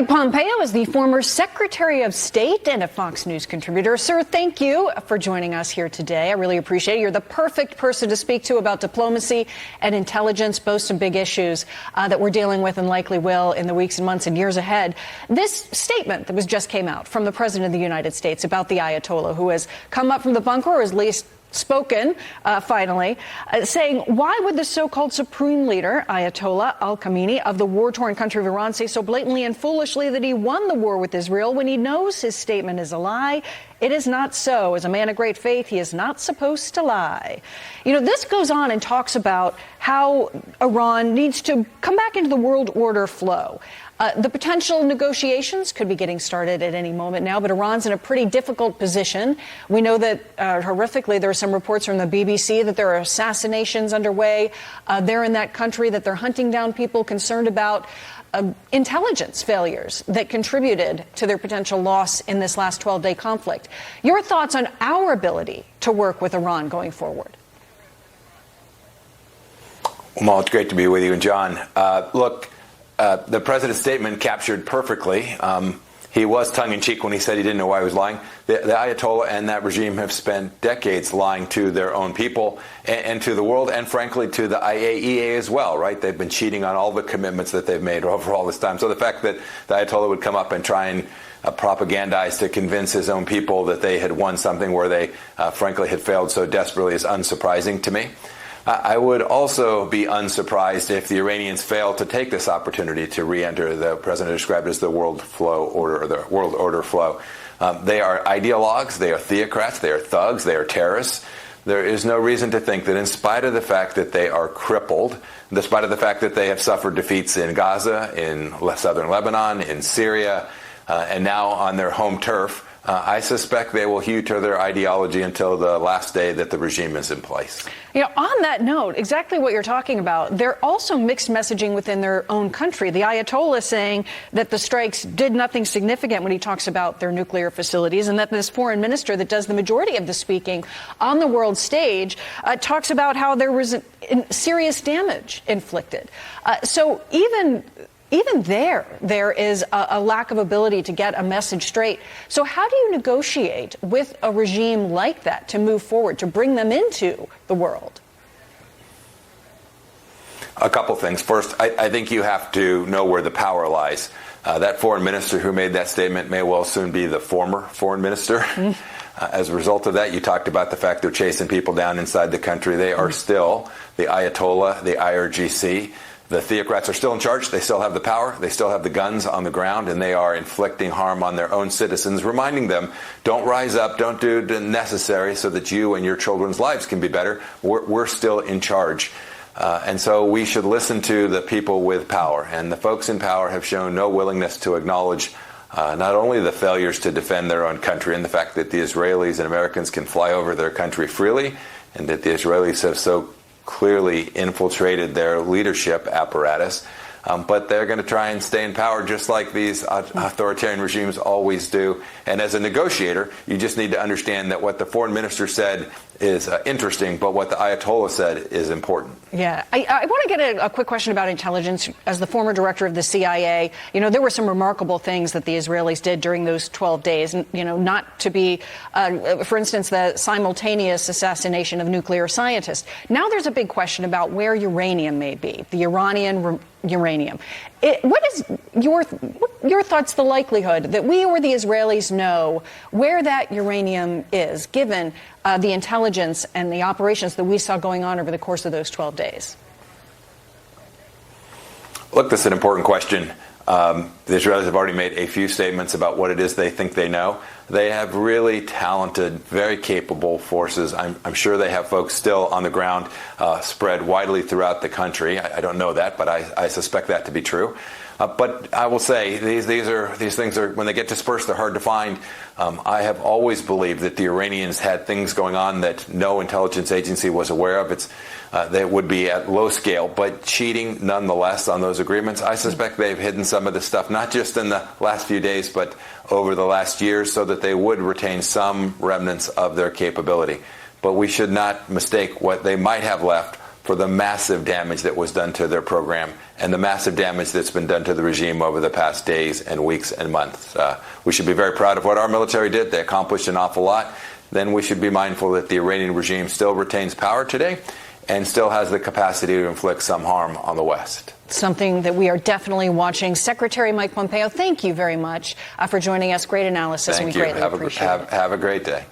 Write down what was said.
Mike Pompeo is the former Secretary of State and a Fox News contributor. Sir, thank you for joining us here today. I really appreciate it. You're the perfect person to speak to about diplomacy and intelligence, both some big issues that we're dealing with and likely will in the weeks and months and years ahead. This statement that just came out from the President of the United States about the Ayatollah, who has come up from the bunker, or at least spoken, finally, saying, why would the so-called supreme leader, Ayatollah al-Khamenei, of the war-torn country of Iran, say so blatantly and foolishly that he won the war with Israel when he knows his statement is a lie? It is not so. As a man of great faith, he is not supposed to lie. You know, this goes on and talks about how Iran needs to come back into the world order flow. The potential negotiations could be getting started at any moment now, but Iran's in a pretty difficult position. We know that, horrifically, there are some reports from the BBC that there are assassinations underway there in that country, that they're hunting down people concerned about intelligence failures that contributed to their potential loss in this last 12-day conflict. Your thoughts on our ability to work with Iran going forward? Well, it's great to be with you. And John, look, the president's statement captured perfectly. He was tongue-in-cheek when he said he didn't know why he was lying. The Ayatollah and that regime have spent decades lying to their own people and to the world, and frankly to the IAEA as well, right? They've been cheating on all the commitments that they've made over all this time. So the fact that the Ayatollah would come up and try and propagandize to convince his own people that they had won something where they frankly had failed so desperately is unsurprising to me. I would also be unsurprised if the Iranians fail to take this opportunity to re-enter the president described as the world flow order, or the world order flow. They are ideologues, they are theocrats, they are thugs, they are terrorists. There is no reason to think that in spite of the fact that they are crippled, in spite of the fact that they have suffered defeats in Gaza, in southern Lebanon, in Syria, and now on their home turf, I suspect they will hew to their ideology until the last day that the regime is in place. You know, on that note, exactly what you're talking about, they're also mixed messaging within their own country. The Ayatollah saying that the strikes did nothing significant when he talks about their nuclear facilities, and that this foreign minister that does the majority of the speaking on the world stage talks about how there was serious damage inflicted. So even there is a lack of ability to get a message straight. So how do you negotiate with a regime like that to move forward, to bring them into the world? A couple things. First, I think you have to know where the power lies. That foreign minister who made that statement may well soon be the former foreign minister. As a result of that, you talked about the fact they're chasing people down inside the country. They are still the Ayatollah, the IRGC. The theocrats are still in charge. They still have the power. They still have the guns on the ground, and they are inflicting harm on their own citizens, reminding them, don't rise up, don't do the necessary so that you and your children's lives can be better. We're still in charge. And so we should listen to the people with power. And the folks in power have shown no willingness to acknowledge not only the failures to defend their own country and the fact that the Israelis and Americans can fly over their country freely, and that the Israelis have so clearly infiltrated their leadership apparatus, but they're going to try and stay in power just like these authoritarian regimes always do. And as a negotiator, you just need to understand that what the foreign minister said is interesting, but what the Ayatollah said is important. Yeah. I want to get a quick question about intelligence. As the former director of the CIA, you know, there were some remarkable things that the Israelis did during those 12 days, and, you know, not to be, for instance, the simultaneous assassination of nuclear scientists. Now there's a big question about where uranium may be, the Iranian uranium. What is your thoughts, the likelihood that we or the Israelis know where that uranium is, given the intelligence and the operations that we saw going on over the course of those 12 days? Look, this is an important question. The Israelis have already made a few statements about what it is they think they know. They have really talented, very capable forces. I'm sure they have folks still on the ground spread widely throughout the country. I don't know that, but I suspect that to be true. But I will say these things are, when they get dispersed, they're hard to find. I have always believed that the Iranians had things going on that no intelligence agency was aware of. That would be at low scale, but cheating nonetheless on those agreements. I suspect they've hidden some of this stuff, not just in the last few days, but over the last years, so that they would retain some remnants of their capability. But we should not mistake what they might have left for the massive damage that was done to their program and the massive damage that's been done to the regime over the past days and weeks and months. We should be very proud of what our military did. They accomplished an awful lot. Then we should be mindful that the Iranian regime still retains power today and still has the capacity to inflict some harm on the West. Something that we are definitely watching. Secretary Mike Pompeo, thank you very much for joining us. Great analysis, and we greatly appreciate it. Have a great day.